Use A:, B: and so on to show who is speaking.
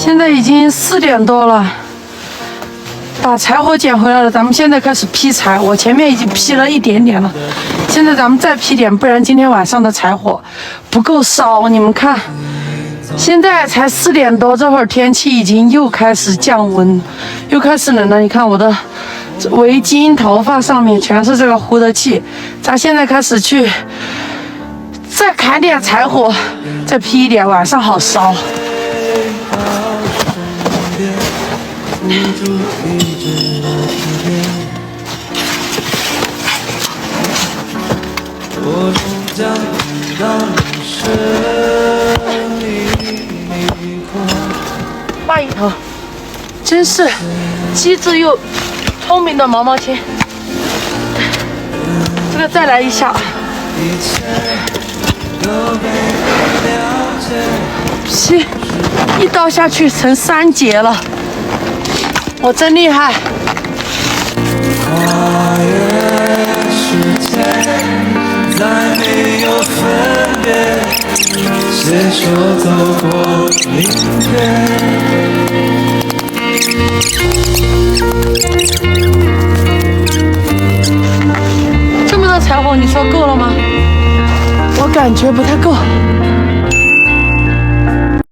A: 现在已经4点多了，把柴火捡回来了。咱们现在开始劈柴，我前面已经劈了一点点了，现在咱们再劈点，不然今天晚上的柴火不够烧。你们看，现在才4点多，这会儿天气已经又开始降温，又开始冷了。你看我的围巾、头发上面全是这个呼的气。咱现在开始去再砍点柴火，再劈一点，晚上好烧。骂一头，真是机智又聪明的毛毛亲。这个再来一下，劈一刀下去成3节了，我真厉害。跨越时间，再没有分别，携手走过明天。这么多柴火，你说够了吗？我感觉不太够。